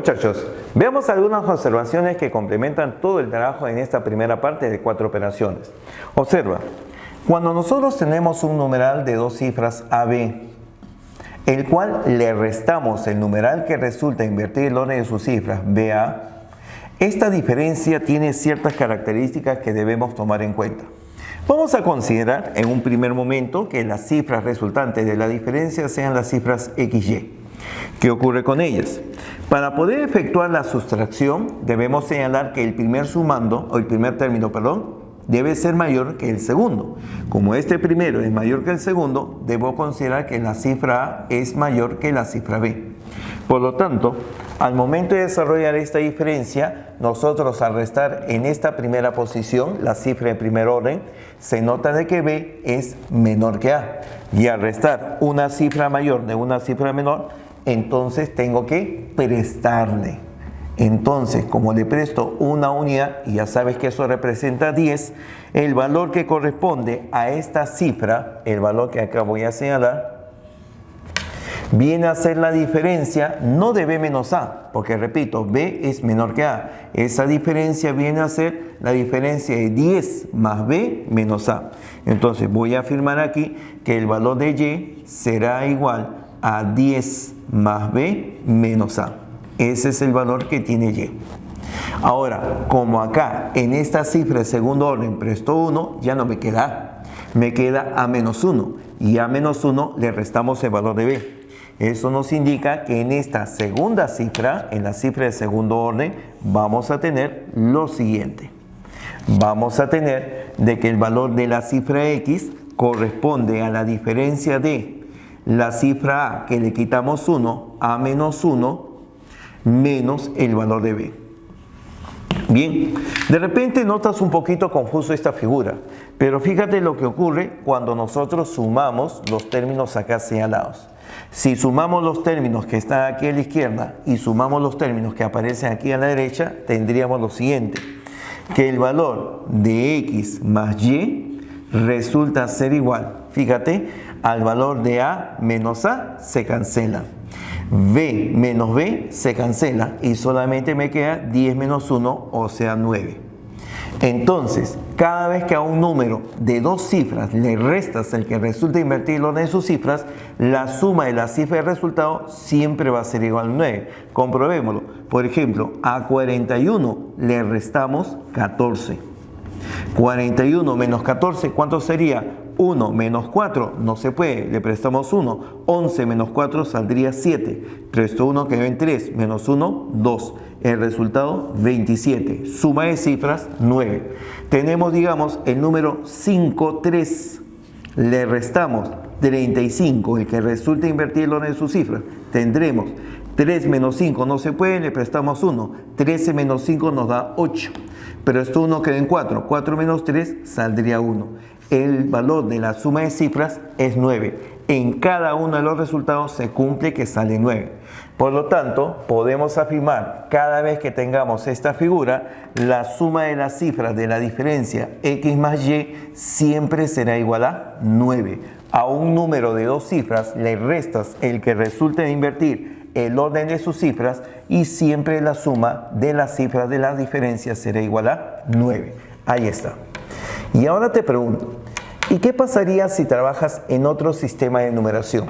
Muchachos, veamos algunas observaciones que complementan todo el trabajo en esta primera parte de 4 operaciones. Observa, cuando nosotros tenemos un numeral de 2 cifras AB, el cual le restamos el numeral que resulta invertir el orden de sus cifras BA, esta diferencia tiene ciertas características que debemos tomar en cuenta. Vamos a considerar en un primer momento que las cifras resultantes de la diferencia sean las cifras XY. ¿Qué ocurre con ellas? Para poder efectuar la sustracción debemos señalar que el primer término, debe ser mayor que el segundo. Como este primero es mayor que el segundo, debo considerar que la cifra A es mayor que la cifra B. Por lo tanto, al momento de desarrollar esta diferencia, nosotros al restar en esta primera posición la cifra de primer orden, se nota de que B es menor que A. Y al restar una cifra mayor de una cifra menor, entonces tengo que prestarle. Entonces, como le presto una unidad, y ya sabes que eso representa 10, el valor que corresponde a esta cifra, el valor que acá voy a señalar, viene a ser la diferencia no de B menos A, porque repito, B es menor que A. Esa diferencia viene a ser la diferencia de 10 más B menos A. Entonces voy a afirmar aquí que el valor de Y será igual a 10 más B menos A. Ese es el valor que tiene Y. Ahora, como acá en esta cifra de segundo orden presto 1, ya no me queda A. Me queda A menos 1. Y A menos 1 le restamos el valor de B. Eso nos indica que en esta segunda cifra, en la cifra de segundo orden, vamos a tener lo siguiente. Vamos a tener de que el valor de la cifra X corresponde a la diferencia de la cifra A, que le quitamos 1, A menos 1, menos el valor de B. Bien, de repente notas un poquito confuso esta figura, pero fíjate lo que ocurre cuando nosotros sumamos los términos acá señalados. Si sumamos los términos que están aquí a la izquierda y sumamos los términos que aparecen aquí a la derecha, tendríamos lo siguiente, que el valor de X más Y resulta ser igual, fíjate, al valor de A menos A se cancela. B menos B se cancela y solamente me queda 10 menos 1, o sea 9. Entonces, cada vez que a un número de 2 cifras le restas el que resulta invertir el orden de sus cifras, la suma de la cifra de resultado siempre va a ser igual a 9. Comprobémoslo. Por ejemplo, a 41 le restamos 14. 41 menos 14, ¿cuánto sería? 1 menos 4, no se puede, le prestamos 1. 11 menos 4 saldría 7. Presto 1, quedó en 3. Menos 1, 2. El resultado, 27. Suma de cifras, 9. Tenemos, digamos, el número 5, 3. Le restamos 35, el que resulta invertir el orden de sus cifras. Tendremos 3 menos 5, no se puede, le prestamos 1. 13 menos 5 nos da 8. Pero esto 1 queda en 4. 4 menos 3 saldría 1. El valor de la suma de cifras es 9. En cada uno de los resultados se cumple que sale 9. Por lo tanto, podemos afirmar, cada vez que tengamos esta figura, la suma de las cifras de la diferencia X más Y siempre será igual a 9. A un número de 2 cifras le restas el que resulte de invertir el orden de sus cifras y siempre la suma de las cifras de la diferencia será igual a 9. Ahí está. Y ahora te pregunto, ¿y qué pasaría si trabajas en otro sistema de numeración?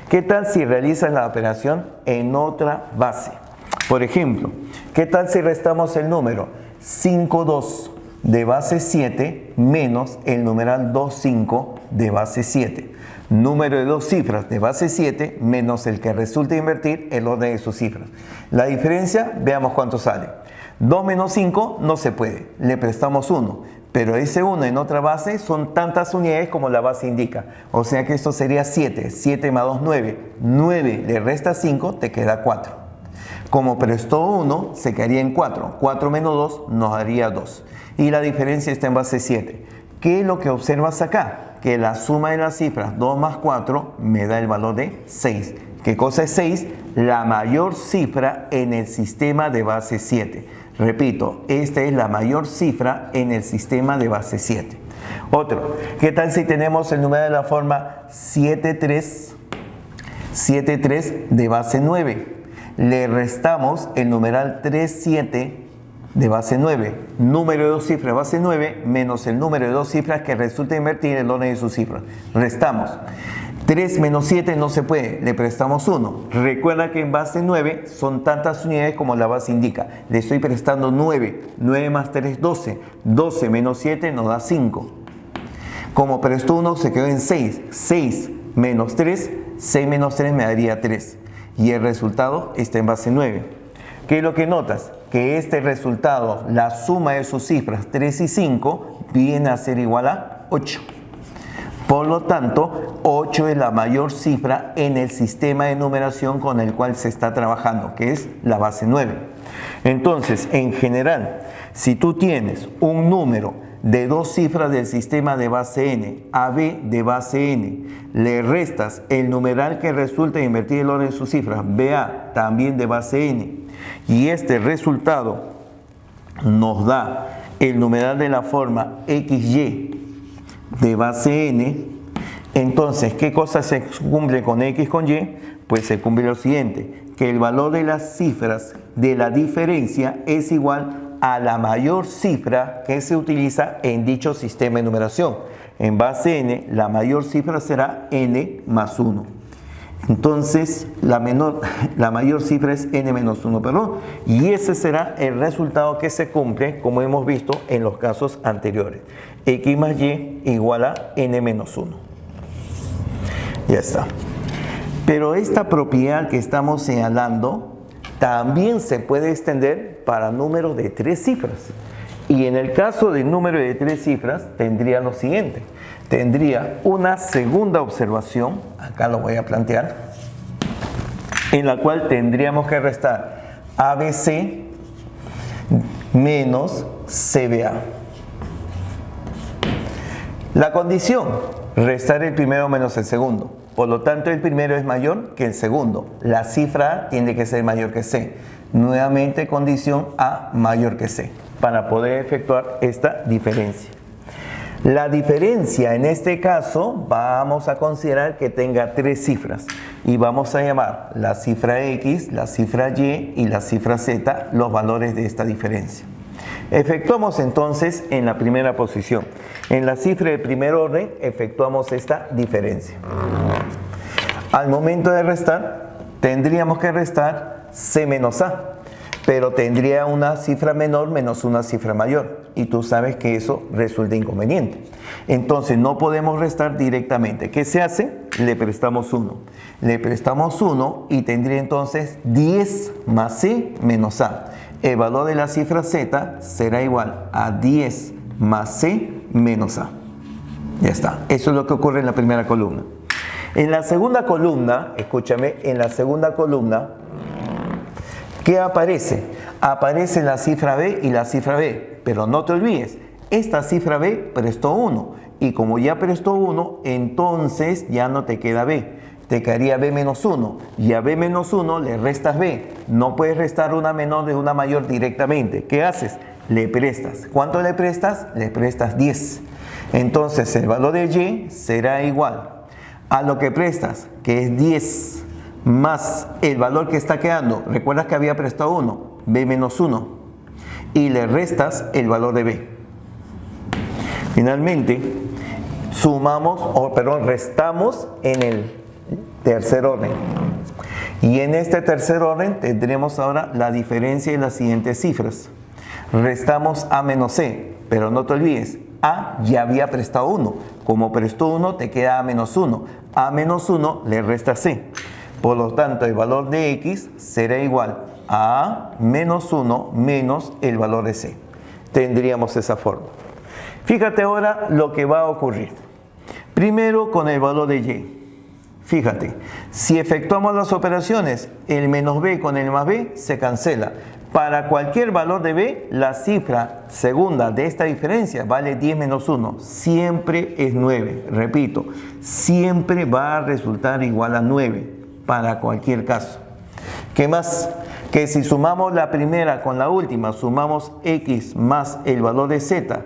¿Qué tal si realizas la operación en otra base? Por ejemplo, ¿qué tal si restamos el número 5,2 de base 7 menos el numeral 2,5 de base 7? Número de 2 cifras de base 7 menos el que resulta invertir el orden de sus cifras. La diferencia, veamos cuánto sale. 2 menos 5 no se puede, le prestamos 1. Pero ese 1 en otra base son tantas unidades como la base indica. O sea que esto sería 7. 7 más 2, 9. 9 le resta 5, te queda 4. Como prestó 1, se quedaría en 4. 4 menos 2 nos daría 2. Y la diferencia está en base 7. ¿Qué es lo que observas acá? Que la suma de las cifras 2 más 4 me da el valor de 6. ¿Qué cosa es 6? La mayor cifra en el sistema de base 7. Repito, esta es la mayor cifra en el sistema de base 7. Otro, ¿qué tal si tenemos el número de la forma 7,3 de base 9? le restamos el numeral 3, 7 de base 9, número de dos cifras base 9, menos el número de dos cifras que resulta invertir el orden de sus cifras. Restamos. 3 menos 7 no se puede, le prestamos 1. Recuerda que en base 9 son tantas unidades como la base indica. Le estoy prestando 9. 9 más 3, 12. 12 menos 7 nos da 5. Como prestó 1 se quedó en 6. 6 menos 3, 6 menos 3 me daría 3. Y el resultado está en base 9. ¿Qué es lo que notas? Que este resultado, la suma de sus cifras 3 y 5, viene a ser igual a 8. Por lo tanto, 8 es la mayor cifra en el sistema de numeración con el cual se está trabajando, que es la base 9. Entonces, en general, si tú tienes un número de dos cifras del sistema de base n, AB de base n, le restas el numeral que resulta de invertir el orden de sus cifras, BA también de base n, y este resultado nos da el numeral de la forma XY de base n, entonces, ¿qué cosa se cumple con X con Y? Pues se cumple lo siguiente, que el valor de las cifras de la diferencia es igual a la mayor cifra que se utiliza en dicho sistema de numeración. En base n, la mayor cifra será n más 1. Entonces, la mayor cifra es n menos 1, perdón, y ese será el resultado que se cumple, como hemos visto en los casos anteriores. X más Y igual a n menos 1. Ya está. Pero esta propiedad que estamos señalando también se puede extender para números de 3 cifras. Y en el caso del número de 3 cifras, tendría lo siguiente. Tendría una segunda observación, acá lo voy a plantear, en la cual tendríamos que restar ABC menos CBA. La condición, restar el primero menos el segundo. Por lo tanto, el primero es mayor que el segundo. La cifra A tiene que ser mayor que C. Nuevamente, condición A mayor que C, para poder efectuar esta diferencia. La diferencia en este caso vamos a considerar que tenga 3 cifras y vamos a llamar la cifra X, la cifra Y y la cifra Z los valores de esta diferencia. Efectuamos entonces en la primera posición. En la cifra de primer orden efectuamos esta diferencia. Al momento de restar, tendríamos que restar C menos A, pero tendría una cifra menor menos una cifra mayor. Y tú sabes que eso resulta inconveniente. Entonces no podemos restar directamente. ¿Qué se hace? Le prestamos 1. Le prestamos 1 y tendría entonces 10 más C menos A. El valor de la cifra Z será igual a 10 más C menos A. Ya está. Eso es lo que ocurre en la primera columna. En la segunda columna, escúchame, en la segunda columna, ¿qué aparece? Aparece la cifra B y la cifra B. Pero no te olvides, esta cifra B prestó 1. Y como ya prestó 1, entonces ya no te queda B. Te quedaría B menos 1. Y a B menos 1 le restas B. No puedes restar una menor de una mayor directamente. ¿Qué haces? Le prestas. ¿Cuánto le prestas? Le prestas 10. Entonces el valor de Y será igual a lo que prestas, que es 10, más el valor que está quedando. ¿Recuerdas que había prestado 1? B menos 1. Y le restas el valor de B. Finalmente, restamos en el tercer orden. Y en este tercer orden tendremos ahora la diferencia de las siguientes cifras. Restamos A menos C, pero no te olvides, A ya había prestado 1. Como prestó 1, te queda A menos 1. A menos 1 le resta C. Por lo tanto, el valor de X será igual a A menos 1 menos el valor de C. Tendríamos esa forma. Fíjate ahora lo que va a ocurrir. Primero con el valor de Y. Fíjate, si efectuamos las operaciones, el menos B con el más B se cancela. Para cualquier valor de B, la cifra segunda de esta diferencia vale 10 menos 1. Siempre es 9. Repito, siempre va a resultar igual a 9 para cualquier caso. ¿Qué más? Que si sumamos la primera con la última, sumamos X más el valor de Z.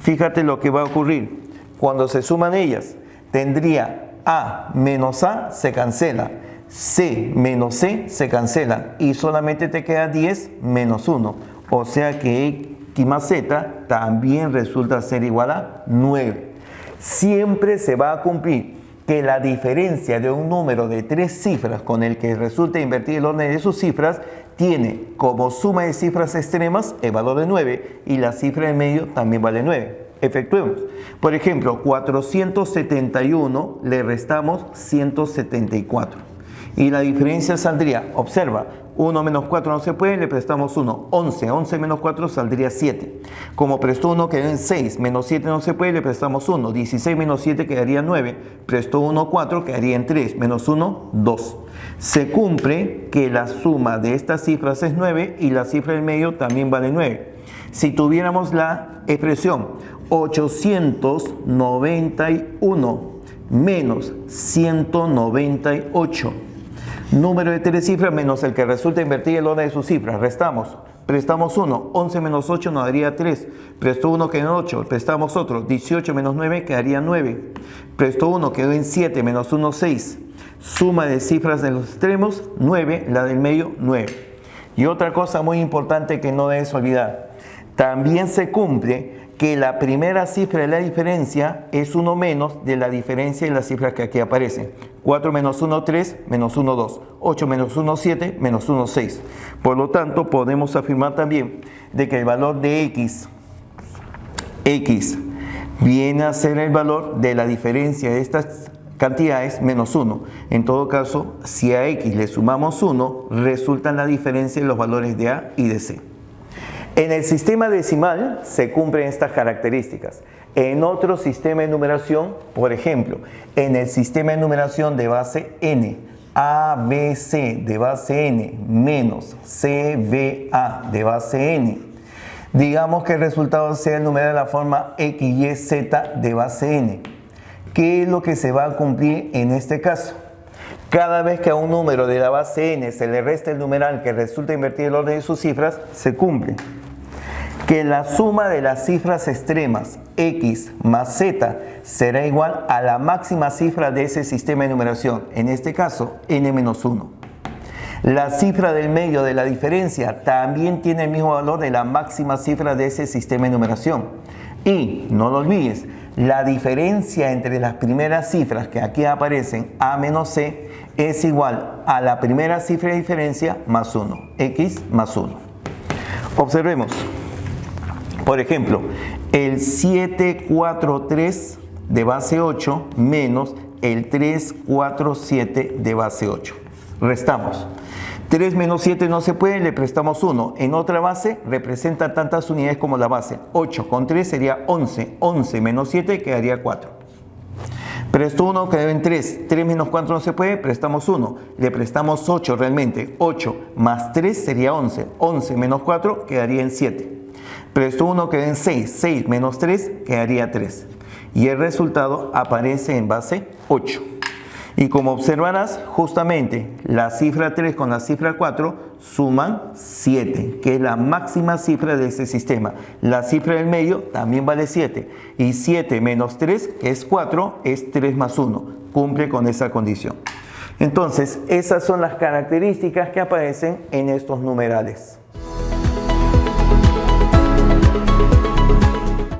Fíjate lo que va a ocurrir. Cuando se suman ellas, tendría A menos A se cancela. C menos C se cancelan y solamente te queda 10 menos 1. O sea que X más Z también resulta ser igual a 9. Siempre se va a cumplir que la diferencia de un número de 3 cifras con el que resulta invertir el orden de sus cifras tiene como suma de cifras extremas el valor de 9 y la cifra en medio también vale 9. Efectuemos. Por ejemplo, 471 le restamos 174. Y la diferencia saldría, observa, 1 menos 4 no se puede, le prestamos 1. 11, 11 menos 4 saldría 7. Como prestó 1 quedó en 6, menos 7 no se puede, le prestamos 1. 16 menos 7 quedaría 9. Prestó 1, 4, quedaría en 3. Menos 1, 2. Se cumple que la suma de estas cifras es 9 y la cifra del medio también vale 9. Si tuviéramos la expresión 891 menos 198, número de 3 cifras menos el que resulta invertir el orden de sus cifras, restamos, prestamos 1, 11 menos 8 nos daría 3, prestó 1 quedó en 8, prestamos otro, 18 menos 9 quedaría 9, prestó 1 quedó en 7, menos 1, 6, suma de cifras de los extremos, 9, la del medio, 9. Y otra cosa muy importante que no debes olvidar, también se cumple que la primera cifra de la diferencia es 1 menos de la diferencia de las cifras que aquí aparecen. 4 menos 1, 3, menos 1, 2. 8 menos 1, 7, menos 1, 6. Por lo tanto, podemos afirmar también de que el valor de X viene a ser el valor de la diferencia de estas cantidades menos 1. En todo caso, si a X le sumamos 1, resulta la diferencia de los valores de A y de C. En el sistema decimal se cumplen estas características. En otro sistema de numeración, por ejemplo, en el sistema de numeración de base n, ABC de base n menos CBA de base n, digamos que el resultado sea el numeral de la forma XYZ de base n. ¿Qué es lo que se va a cumplir en este caso? Cada vez que a un número de la base n se le resta el numeral que resulta invertir el orden de sus cifras, se cumple que la suma de las cifras extremas x más z será igual a la máxima cifra de ese sistema de numeración, en este caso n-1. La cifra del medio de la diferencia también tiene el mismo valor de la máxima cifra de ese sistema de numeración. Y, no lo olvides, la diferencia entre las primeras cifras que aquí aparecen, a menos c, es igual a la primera cifra de diferencia más 1, x más 1. Observemos. Por ejemplo, el 743 de base 8 menos el 347 de base 8. Restamos. 3 menos 7 no se puede, le prestamos 1. En otra base representa tantas unidades como la base. 8 con 3 sería 11. 11 menos 7 quedaría 4. Prestó 1, quedó en 3. 3 menos 4 no se puede, prestamos 1. Le prestamos 8 realmente. 8 más 3 sería 11. 11 menos 4 quedaría en 7. Prestó 1, quedó en 6. 6 menos 3 quedaría 3. Y el resultado aparece en base 8. Y como observarás, justamente la cifra 3 con la cifra 4 suman 7, que es la máxima cifra de este sistema. La cifra del medio también vale 7. Y 7 menos 3, que es 4, es 3 más 1. Cumple con esa condición. Entonces, esas son las características que aparecen en estos numerales.